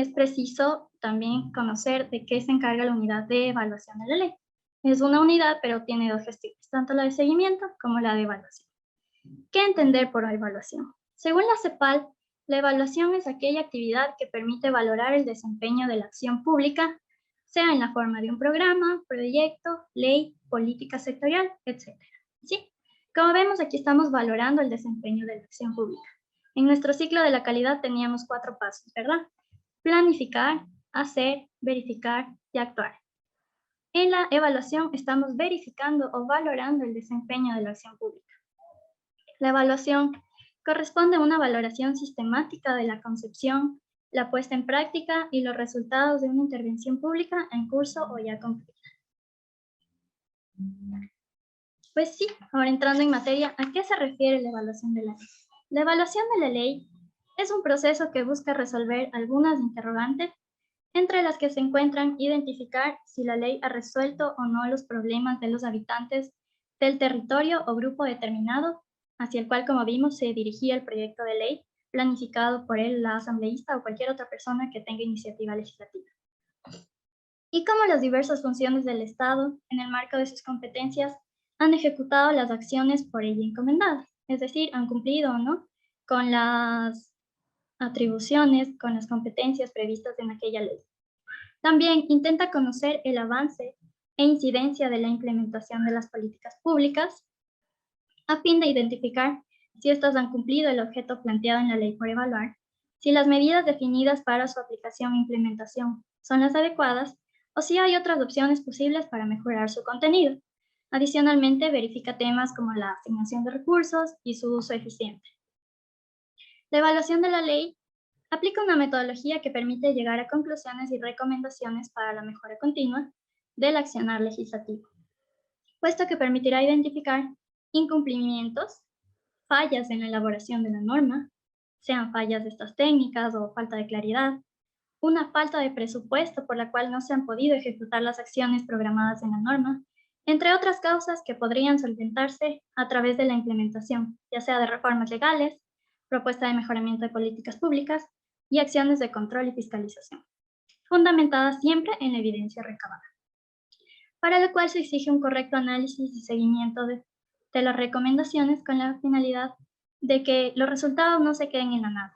es preciso también conocer de qué se encarga la unidad de evaluación de la ley. Es una unidad, pero tiene dos gestiones, tanto la de seguimiento como la de evaluación. ¿Qué entender por evaluación? Según la CEPAL, la evaluación es aquella actividad que permite valorar el desempeño de la acción pública, sea en la forma de un programa, proyecto, ley, política sectorial, etc. ¿Sí? Como vemos, aquí estamos valorando el desempeño de la acción pública. En nuestro ciclo de la calidad teníamos 4 pasos, ¿verdad? Planificar, hacer, verificar y actuar. En la evaluación estamos verificando o valorando el desempeño de la acción pública. La evaluación corresponde a una valoración sistemática de la concepción, la puesta en práctica y los resultados de una intervención pública en curso o ya concluida. Pues sí, ahora entrando en materia, ¿a qué se refiere la evaluación de la ley? La evaluación de la ley es un proceso que busca resolver algunas interrogantes, entre las que se encuentran identificar si la ley ha resuelto o no los problemas de los habitantes del territorio o grupo determinado, hacia el cual, como vimos, se dirigía el proyecto de ley planificado por la asambleísta o cualquier otra persona que tenga iniciativa legislativa. Y cómo las diversas funciones del Estado, en el marco de sus competencias, han ejecutado las acciones por ella encomendadas, es decir, han cumplido o no con las atribuciones, con las competencias previstas en aquella ley. También intenta conocer el avance e incidencia de la implementación de las políticas públicas a fin de identificar si éstas han cumplido el objeto planteado en la ley por evaluar, si las medidas definidas para su aplicación e implementación son las adecuadas o si hay otras opciones posibles para mejorar su contenido. Adicionalmente, verifica temas como la asignación de recursos y su uso eficiente. La evaluación de la ley aplica una metodología que permite llegar a conclusiones y recomendaciones para la mejora continua del accionar legislativo, puesto que permitirá identificar incumplimientos, fallas en la elaboración de la norma, sean fallas de estas técnicas o falta de claridad, una falta de presupuesto por la cual no se han podido ejecutar las acciones programadas en la norma, entre otras causas que podrían solventarse a través de la implementación, ya sea de reformas legales, propuesta de mejoramiento de políticas públicas y acciones de control y fiscalización, fundamentadas siempre en la evidencia recabada, para lo cual se exige un correcto análisis y seguimiento de las recomendaciones con la finalidad de que los resultados no se queden en la nada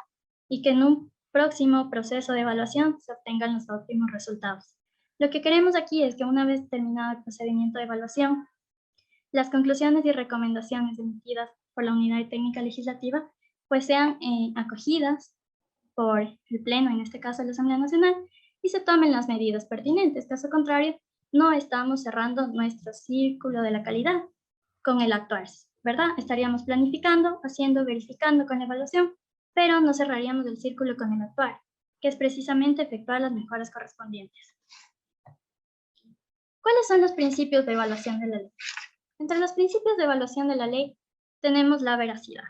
y que en un próximo proceso de evaluación se obtengan los óptimos resultados. Lo que queremos aquí es que una vez terminado el procedimiento de evaluación, las conclusiones y recomendaciones emitidas por la Unidad Técnica Legislativa pues sean acogidas por el Pleno, en este caso la Asamblea Nacional, y se tomen las medidas pertinentes. Caso contrario, no estamos cerrando nuestro círculo de la calidad con el actuar, ¿verdad? Estaríamos planificando, haciendo, verificando con la evaluación, pero no cerraríamos el círculo con el actuar, que es precisamente efectuar las mejoras correspondientes. ¿Cuáles son los principios de evaluación de la ley? Entre los principios de evaluación de la ley tenemos la veracidad.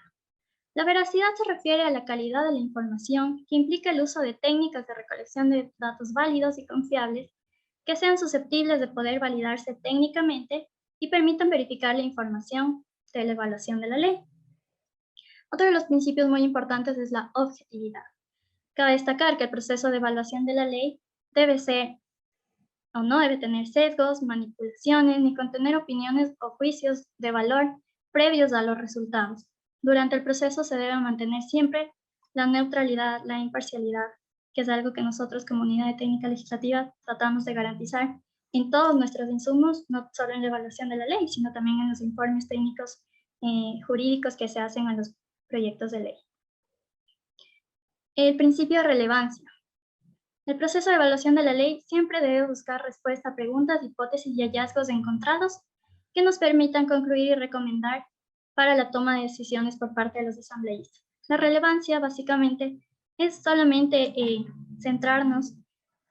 La veracidad se refiere a la calidad de la información que implica el uso de técnicas de recolección de datos válidos y confiables que sean susceptibles de poder validarse técnicamente y permitan verificar la información de la evaluación de la ley. Otro de los principios muy importantes es la objetividad. Cabe destacar que el proceso de evaluación de la ley debe ser o no debe tener sesgos, manipulaciones, ni contener opiniones o juicios de valor previos a los resultados. Durante el proceso se debe mantener siempre la neutralidad, la imparcialidad, que es algo que nosotros como Unidad de Técnica Legislativa tratamos de garantizar en todos nuestros insumos, no solo en la evaluación de la ley, sino también en los informes técnicos jurídicos que se hacen a los proyectos de ley. El principio de relevancia. El proceso de evaluación de la ley siempre debe buscar respuesta a preguntas, hipótesis y hallazgos encontrados que nos permitan concluir y recomendar para la toma de decisiones por parte de los asambleístas. La relevancia, básicamente, es solamente centrarnos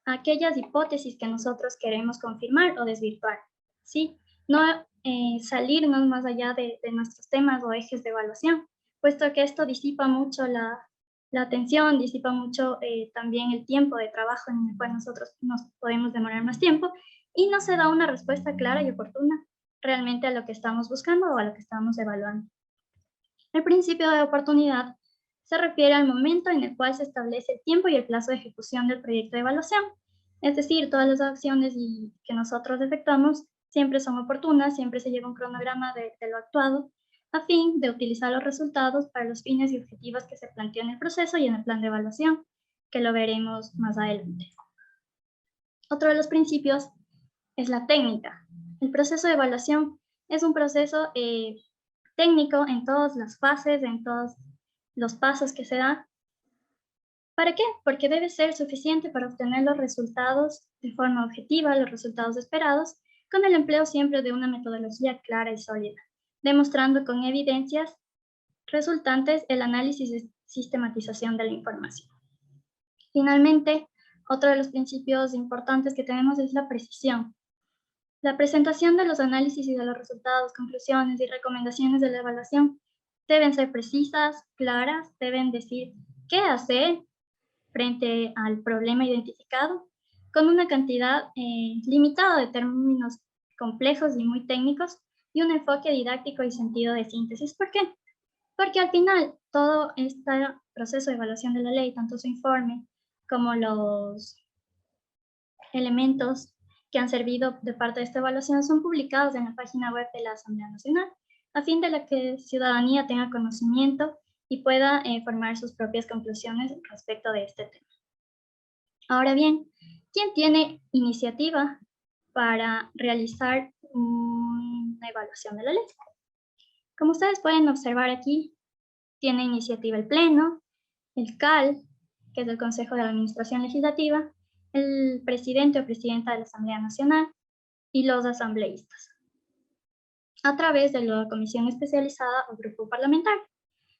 a aquellas hipótesis que nosotros queremos confirmar o desvirtuar, ¿sí? No salirnos más allá de nuestros temas o ejes de evaluación, puesto que esto disipa mucho la atención, disipa mucho también el tiempo de trabajo en el cual nosotros nos podemos demorar más tiempo y no se da una respuesta clara y oportuna realmente a lo que estamos buscando o a lo que estamos evaluando. El principio de oportunidad se refiere al momento en el cual se establece el tiempo y el plazo de ejecución del proyecto de evaluación. Es decir, todas las acciones que nosotros efectuamos siempre son oportunas, siempre se lleva un cronograma de lo actuado, a fin de utilizar los resultados para los fines y objetivos que se planteó en el proceso y en el plan de evaluación, que lo veremos más adelante. Otro de los principios es la técnica. El proceso de evaluación es un proceso técnico en todas las fases, en todos los pasos que se dan. ¿Para qué? Porque debe ser suficiente para obtener los resultados de forma objetiva, los resultados esperados, con el empleo siempre de una metodología clara y sólida, demostrando con evidencias resultantes el análisis y sistematización de la información. Finalmente, otro de los principios importantes que tenemos es la precisión. La presentación de los análisis y de los resultados, conclusiones y recomendaciones de la evaluación deben ser precisas, claras, deben decir qué hacer frente al problema identificado, con una cantidad limitada de términos complejos y muy técnicos y un enfoque didáctico y sentido de síntesis. ¿Por qué? Porque al final todo este proceso de evaluación de la ley, tanto su informe como los elementos que han servido de parte de esta evaluación son publicados en la página web de la Asamblea Nacional, a fin de la que la ciudadanía tenga conocimiento y pueda formar sus propias conclusiones respecto de este tema. Ahora bien, ¿quién tiene iniciativa para realizar una evaluación de la ley? Como ustedes pueden observar aquí, tiene iniciativa el Pleno, el CAL, que es el Consejo de la Administración Legislativa, el presidente o presidenta de la Asamblea Nacional y los asambleístas, a través de la comisión especializada o grupo parlamentario.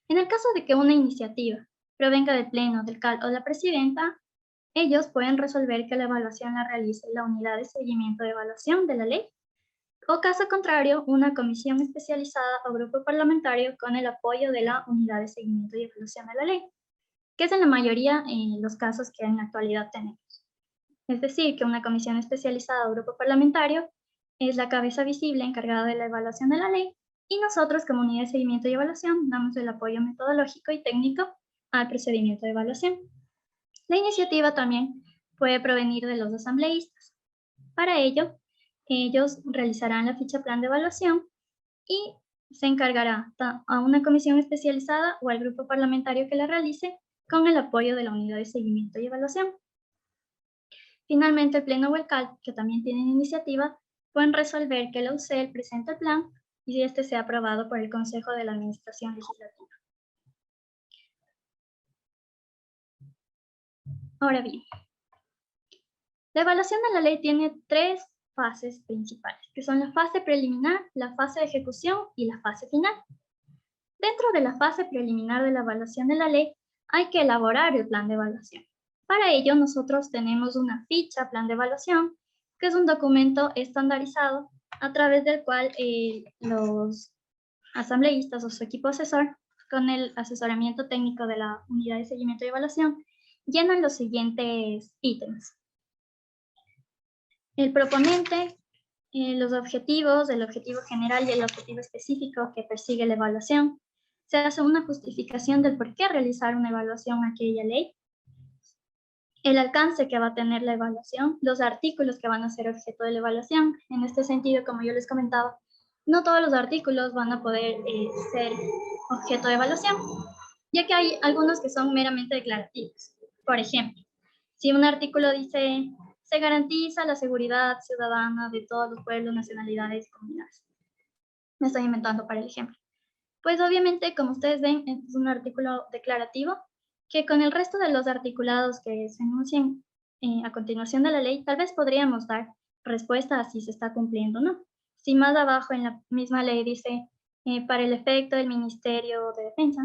En el caso de que una iniciativa provenga del Pleno, del CAL o de la presidenta, ellos pueden resolver que la evaluación la realice la unidad de seguimiento de evaluación de la ley, o caso contrario, una comisión especializada o grupo parlamentario con el apoyo de la unidad de seguimiento y evaluación de la ley, que es en la mayoría los casos que en la actualidad tenemos. Es decir, que una comisión especializada o grupo parlamentario es la cabeza visible encargada de la evaluación de la ley y nosotros como unidad de seguimiento y evaluación damos el apoyo metodológico y técnico al procedimiento de evaluación. La iniciativa también puede provenir de los asambleístas. Para ello, ellos realizarán la ficha plan de evaluación y se encargará a una comisión especializada o al grupo parlamentario que la realice con el apoyo de la unidad de seguimiento y evaluación. Finalmente, el Pleno o el CAL, que también tienen iniciativa, pueden resolver que la UCEL presente el plan y si este sea aprobado por el Consejo de la Administración Legislativa. Ahora bien, la evaluación de la ley tiene tres fases principales, que son la fase preliminar, la fase de ejecución y la fase final. Dentro de la fase preliminar de la evaluación de la ley, hay que elaborar el plan de evaluación. Para ello, nosotros tenemos una ficha plan de evaluación, que es un documento estandarizado a través del cual los asambleístas o su equipo asesor, con el asesoramiento técnico de la unidad de seguimiento y evaluación, llenan los siguientes ítems. El proponente, los objetivos, el objetivo general y el objetivo específico que persigue la evaluación. Se hace una justificación del por qué realizar una evaluación a aquella ley, el alcance que va a tener la evaluación, los artículos que van a ser objeto de la evaluación. En este sentido, como yo les comentaba, no todos los artículos van a poder ser objeto de evaluación, ya que hay algunos que son meramente declarativos. Por ejemplo, si un artículo dice se garantiza la seguridad ciudadana de todos los pueblos, nacionalidades y comunidades. Me estoy inventando para el ejemplo. Pues obviamente, como ustedes ven, es un artículo declarativo que con el resto de los articulados que se enuncian a continuación de la ley, tal vez podríamos dar respuesta a si se está cumpliendo o no. Si más abajo en la misma ley dice, para el efecto del Ministerio de Defensa,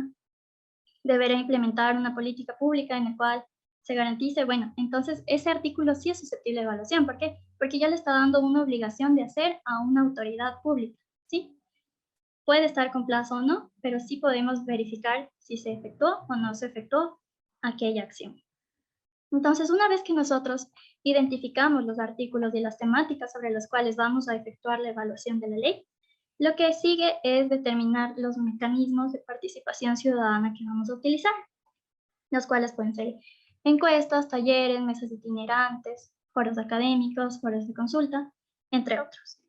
deberá implementar una política pública en la cual se garantice, bueno, entonces ese artículo sí es susceptible de evaluación. ¿Por qué? Porque ya le está dando una obligación de hacer a una autoridad pública, ¿sí? Puede estar con plazo o no, pero sí podemos verificar si se efectuó o no se efectuó aquella acción. Entonces, una vez que nosotros identificamos los artículos y las temáticas sobre las cuales vamos a efectuar la evaluación de la ley, lo que sigue es determinar los mecanismos de participación ciudadana que vamos a utilizar. los cuales pueden ser encuestas, talleres, mesas itinerantes, foros académicos, foros de consulta, entre otros.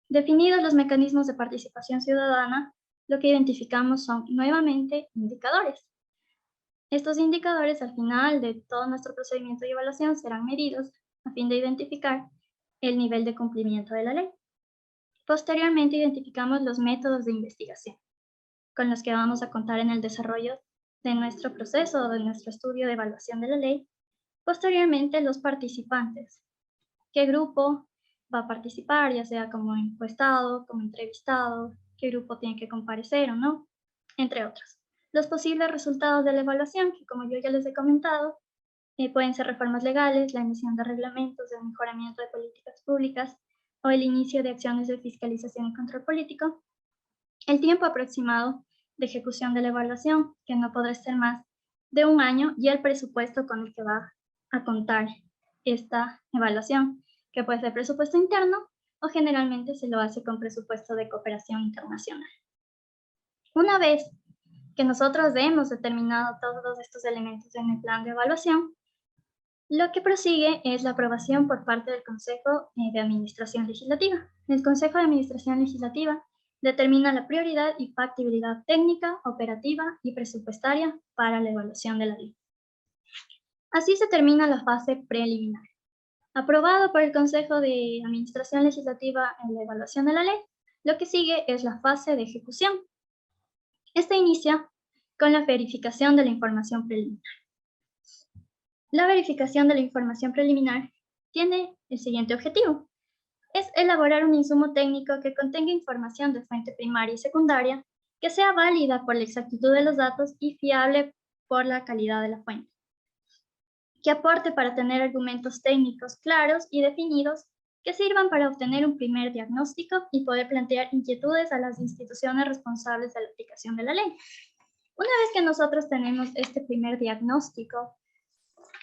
Definidos los mecanismos de participación ciudadana, lo que identificamos son nuevamente indicadores. Estos indicadores al final de todo nuestro procedimiento de evaluación serán medidos a fin de identificar el nivel de cumplimiento de la ley. Posteriormente identificamos los métodos de investigación con los que vamos a contar en el desarrollo de nuestro proceso o de nuestro estudio de evaluación de la ley. Posteriormente, los participantes. ¿Qué grupo va a participar, ya sea como encuestado, como entrevistado? ¿Qué grupo tiene que comparecer o no? Entre otros. Los posibles resultados de la evaluación, que como yo ya les he comentado, pueden ser reformas legales, la emisión de reglamentos, el mejoramiento de políticas públicas o el inicio de acciones de fiscalización y control político. El tiempo aproximado de ejecución de la evaluación, que no podrá ser más de 1 año, y el presupuesto con el que va a contar esta evaluación, que puede ser presupuesto interno o generalmente se lo hace con presupuesto de cooperación internacional. Una vez que nosotros hemos determinado todos estos elementos en el plan de evaluación, lo que prosigue es la aprobación por parte del Consejo de Administración Legislativa. El Consejo de Administración Legislativa determina la prioridad y factibilidad técnica, operativa y presupuestaria para la evaluación de la ley. Así se termina la fase preliminar. Aprobado por el Consejo de Administración Legislativa en la evaluación de la ley, lo que sigue es la fase de ejecución. Esta inicia con la verificación de la información preliminar. La verificación de la información preliminar tiene el siguiente objetivo: es elaborar un insumo técnico que contenga información de fuente primaria y secundaria, que sea válida por la exactitud de los datos y fiable por la calidad de la fuente, que aporte para tener argumentos técnicos claros y definidos que sirvan para obtener un primer diagnóstico y poder plantear inquietudes a las instituciones responsables de la aplicación de la ley. Una vez que nosotros tenemos este primer diagnóstico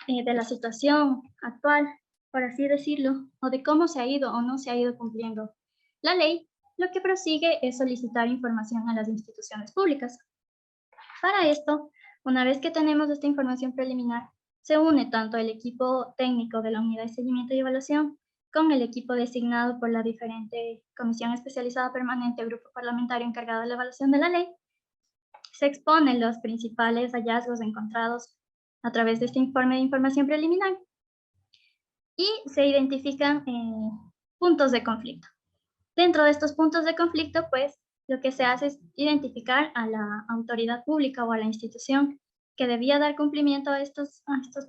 de la situación actual, por así decirlo, o de cómo se ha ido o no se ha ido cumpliendo la ley, lo que prosigue es solicitar información a las instituciones públicas. Para esto, una vez que tenemos esta información preliminar, se une tanto el equipo técnico de la Unidad de Seguimiento y Evaluación con el equipo designado por la diferente Comisión Especializada Permanente o Grupo Parlamentario encargado de la evaluación de la ley. Se exponen los principales hallazgos encontrados a través de este informe de información preliminar y se identifican puntos de conflicto. Dentro de estos puntos de conflicto, pues, lo que se hace es identificar a la autoridad pública o a la institución que debía dar cumplimiento a estos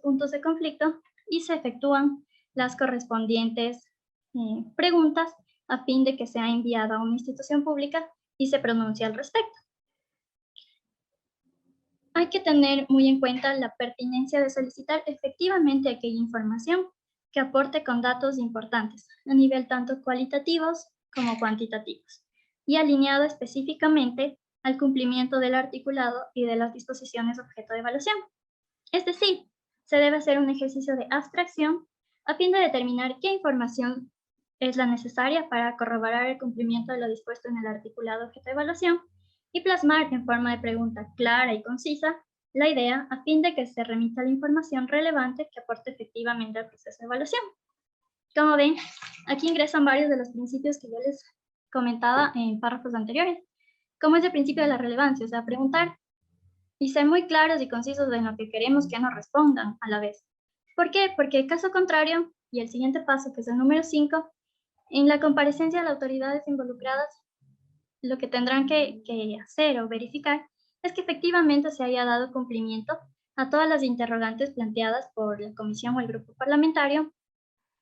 puntos de conflicto y se efectúan las correspondientes preguntas a fin de que sea enviada a una institución pública y se pronuncie al respecto. Hay que tener muy en cuenta la pertinencia de solicitar efectivamente aquella información que aporte con datos importantes, a nivel tanto cualitativos como cuantitativos, y alineado específicamente al cumplimiento del articulado y de las disposiciones objeto de evaluación. Es decir, se debe hacer un ejercicio de abstracción a fin de determinar qué información es la necesaria para corroborar el cumplimiento de lo dispuesto en el articulado objeto de evaluación y plasmar en forma de pregunta clara y concisa la idea a fin de que se remita la información relevante que aporte efectivamente al proceso de evaluación. Como ven, aquí ingresan varios de los principios que yo les comentaba en párrafos anteriores, como es el principio de la relevancia, o sea, preguntar y ser muy claros y concisos en lo que queremos que nos respondan a la vez. ¿Por qué? Porque caso contrario, y el siguiente paso, que es el número 5, en la comparecencia de las autoridades involucradas, lo que tendrán que hacer o verificar es que efectivamente se haya dado cumplimiento a todas las interrogantes planteadas por la comisión o el grupo parlamentario,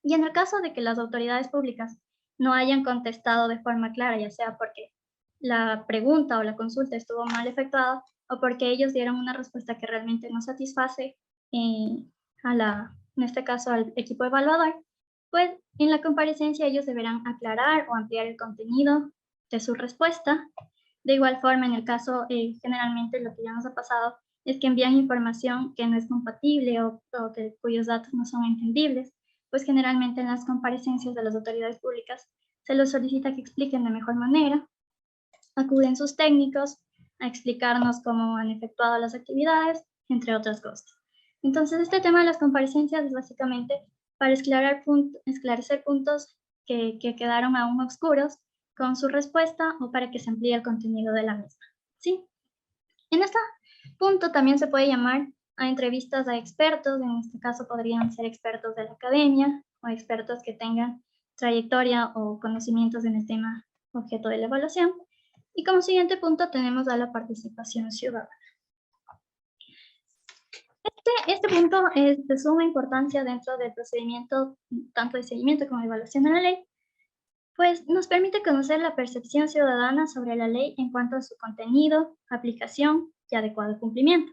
y en el caso de que las autoridades públicas no hayan contestado de forma clara, ya sea porque la pregunta o la consulta estuvo mal efectuada o porque ellos dieron una respuesta que realmente no satisface en este caso al equipo evaluador, pues en la comparecencia ellos deberán aclarar o ampliar el contenido de su respuesta. De igual forma, en el caso, generalmente lo que ya nos ha pasado es que envían información que no es compatible o cuyos datos no son entendibles, pues generalmente en las comparecencias de las autoridades públicas se les solicita que expliquen de mejor manera. Acuden sus técnicos a explicarnos cómo han efectuado las actividades entre otras cosas. Entonces, este tema de las comparecencias es básicamente para esclarecer puntos que quedaron aún oscuros con su respuesta o para que se amplíe el contenido de la misma. ¿Sí? En este punto también se puede llamar a entrevistas a expertos, en este caso podrían ser expertos de la academia o expertos que tengan trayectoria o conocimientos en el tema objeto de la evaluación. Y como siguiente punto tenemos a la participación ciudadana. Este punto es de suma importancia dentro del procedimiento tanto de seguimiento como de evaluación de la ley, pues nos permite conocer la percepción ciudadana sobre la ley en cuanto a su contenido, aplicación y adecuado cumplimiento.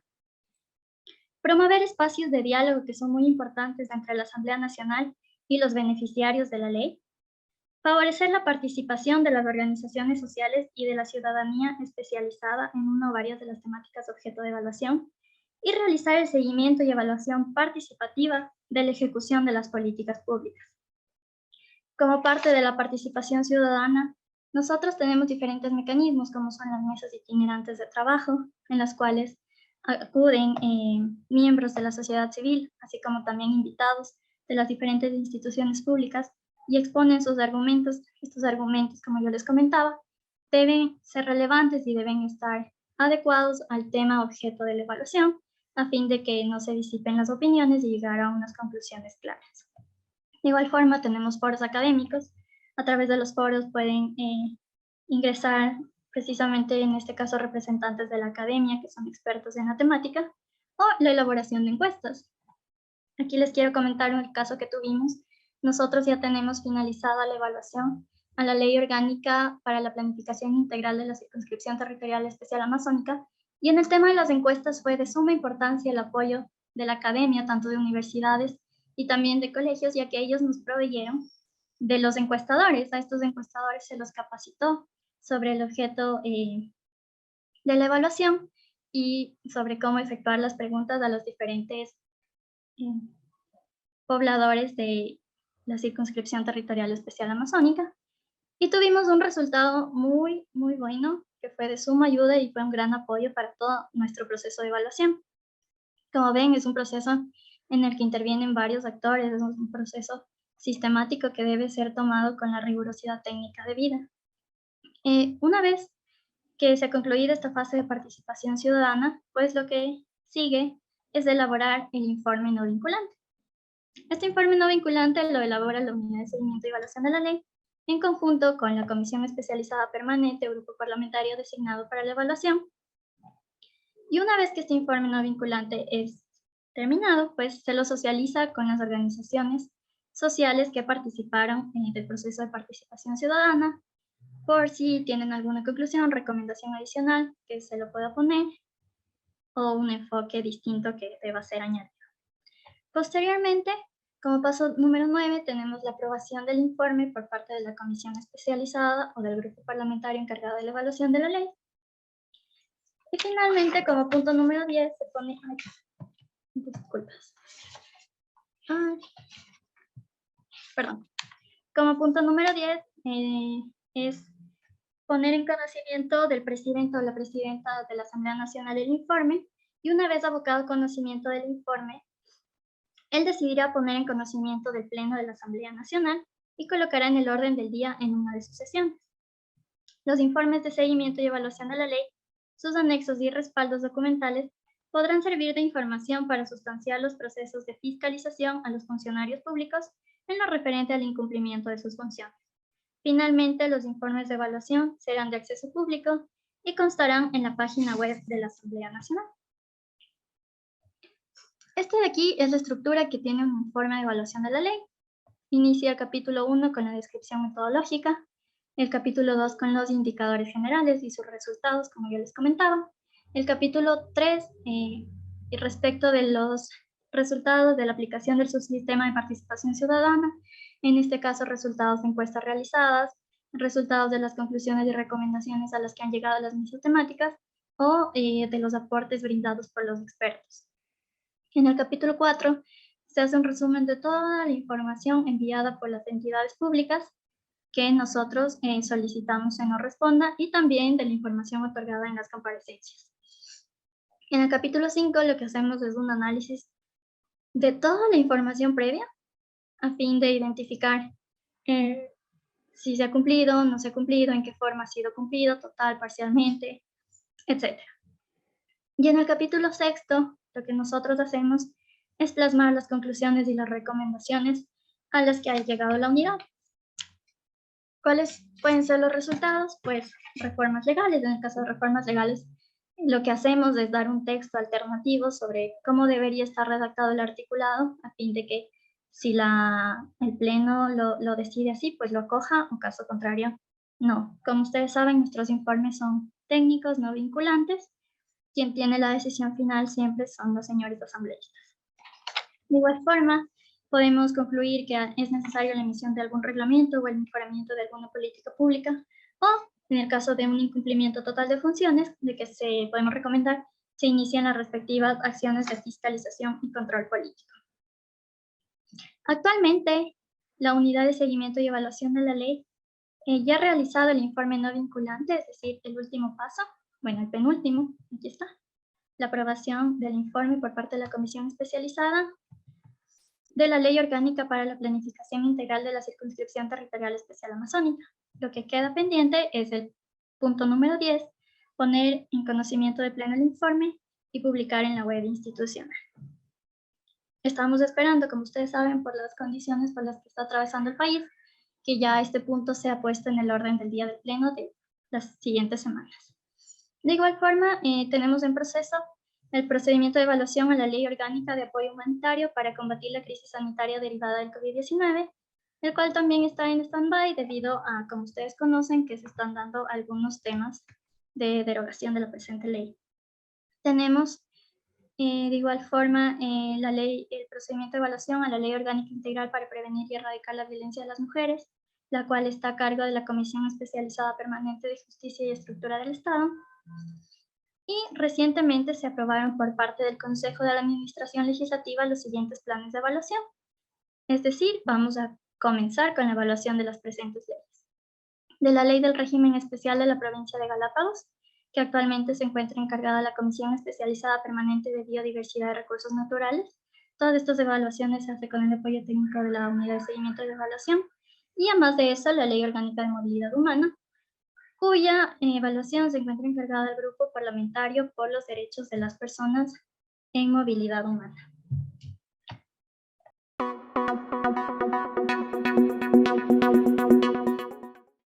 Promover espacios de diálogo que son muy importantes entre la Asamblea Nacional y los beneficiarios de la ley. Favorecer la participación de las organizaciones sociales y de la ciudadanía especializada en una o varias de las temáticas objeto de evaluación. Y realizar el seguimiento y evaluación participativa de la ejecución de las políticas públicas. Como parte de la participación ciudadana, nosotros tenemos diferentes mecanismos, como son las mesas itinerantes de trabajo, en las cuales acuden miembros de la sociedad civil, así como también invitados de las diferentes instituciones públicas, y exponen sus argumentos. Estos argumentos, como yo les comentaba, deben ser relevantes y deben estar adecuados al tema objeto de la evaluación, a fin de que no se disipen las opiniones y llegar a unas conclusiones claras. De igual forma, tenemos foros académicos. A través de los foros pueden ingresar precisamente, en este caso, representantes de la academia que son expertos en la temática, o la elaboración de encuestas. Aquí les quiero comentar el caso que tuvimos. Nosotros ya tenemos finalizada la evaluación a la Ley Orgánica para la Planificación Integral de la Circunscripción Territorial Especial Amazónica, y en el tema de las encuestas fue de suma importancia el apoyo de la academia, tanto de universidades y también de colegios, ya que ellos nos proveyeron de los encuestadores. A estos encuestadores se los capacitó sobre el objeto de la evaluación y sobre cómo efectuar las preguntas a los diferentes pobladores de la Circunscripción Territorial Especial Amazónica. Y tuvimos un resultado muy, muy bueno, que fue de suma ayuda y fue un gran apoyo para todo nuestro proceso de evaluación. Como ven, es un proceso en el que intervienen varios actores, es un proceso sistemático que debe ser tomado con la rigurosidad técnica debida. Una vez que se ha concluido esta fase de participación ciudadana, pues lo que sigue es elaborar el informe no vinculante. Este informe no vinculante lo elabora la Unidad de Seguimiento y Evaluación de la Ley, en conjunto con la Comisión Especializada Permanente, grupo parlamentario designado para la evaluación. Y una vez que este informe no vinculante es terminado, pues se lo socializa con las organizaciones sociales que participaron en el proceso de participación ciudadana, por si tienen alguna conclusión, recomendación adicional que se lo pueda poner, o un enfoque distinto que deba ser añadido. Posteriormente, como paso número 9, tenemos la aprobación del informe por parte de la comisión especializada o del grupo parlamentario encargado de la evaluación de la ley. Y finalmente, como punto número 10, se pone... disculpas. Perdón. Como punto número 10, es poner en conocimiento del presidente o la presidenta de la Asamblea Nacional el informe, y una vez abocado al conocimiento del informe, él decidirá poner en conocimiento del Pleno de la Asamblea Nacional y colocará en el orden del día en una de sus sesiones. Los informes de seguimiento y evaluación de la ley, sus anexos y respaldos documentales podrán servir de información para sustanciar los procesos de fiscalización a los funcionarios públicos en lo referente al incumplimiento de sus funciones. Finalmente, los informes de evaluación serán de acceso público y constarán en la página web de la Asamblea Nacional. Este de aquí es la estructura que tiene un informe de evaluación de la ley. Inicia el capítulo 1 con la descripción metodológica, el capítulo 2 con los indicadores generales y sus resultados, como yo les comentaba, el capítulo 3 respecto de los resultados de la aplicación del subsistema de participación ciudadana, en este caso resultados de encuestas realizadas, resultados de las conclusiones y recomendaciones a las que han llegado las mismas temáticas o de los aportes brindados por los expertos. En el capítulo 4 se hace un resumen de toda la información enviada por las entidades públicas que nosotros solicitamos se nos responda, y también de la información otorgada en las comparecencias. En el capítulo 5 lo que hacemos es un análisis de toda la información previa a fin de identificar si se ha cumplido, no se ha cumplido, en qué forma ha sido cumplido, total, parcialmente, etc. Y en el capítulo 6, lo que nosotros hacemos es plasmar las conclusiones y las recomendaciones a las que ha llegado la unidad. ¿Cuáles pueden ser los resultados? Pues reformas legales. En el caso de reformas legales, lo que hacemos es dar un texto alternativo sobre cómo debería estar redactado el articulado, a fin de que si el Pleno lo decide así, pues lo acoja, o caso contrario, no. Como ustedes saben, nuestros informes son técnicos, no vinculantes. Quien tiene la decisión final siempre son los señores asambleístas. De igual forma, podemos concluir que es necesaria la emisión de algún reglamento o el mejoramiento de alguna política pública, o en el caso de un incumplimiento total de funciones, de que podemos recomendar se inicien las respectivas acciones de fiscalización y control político. Actualmente, la Unidad de Seguimiento y Evaluación de la Ley ya ha realizado el informe no vinculante, es decir, el último paso, bueno, el penúltimo, aquí está, la aprobación del informe por parte de la Comisión Especializada de la Ley Orgánica para la Planificación Integral de la Circunscripción Territorial Especial Amazónica. Lo que queda pendiente es el punto número 10, poner en conocimiento de pleno el informe y publicar en la web institucional. Estamos esperando, como ustedes saben, por las condiciones por las que está atravesando el país, que ya este punto sea puesto en el orden del día del pleno de las siguientes semanas. De igual forma, tenemos en proceso el procedimiento de evaluación a la Ley Orgánica de Apoyo Humanitario para combatir la crisis sanitaria derivada del COVID-19, el cual también está en stand-by debido a, como ustedes conocen, que se están dando algunos temas de derogación de la presente ley. Tenemos, de igual forma, el procedimiento de evaluación a la Ley Orgánica Integral para prevenir y erradicar la violencia de las mujeres, la cual está a cargo de la Comisión Especializada Permanente de Justicia y Estructura del Estado. Y recientemente se aprobaron por parte del Consejo de la Administración Legislativa los siguientes planes de evaluación. Es decir, vamos a comenzar con la evaluación de las presentes leyes. De la Ley del Régimen Especial de la Provincia de Galápagos, que actualmente se encuentra encargada la Comisión Especializada Permanente de Biodiversidad y Recursos Naturales. Todas estas evaluaciones se hacen con el apoyo técnico de la Unidad de Seguimiento de Evaluación. Y además de eso, la Ley Orgánica de Movilidad Humana, cuya evaluación se encuentra encargada del Grupo Parlamentario por los Derechos de las Personas en Movilidad Humana.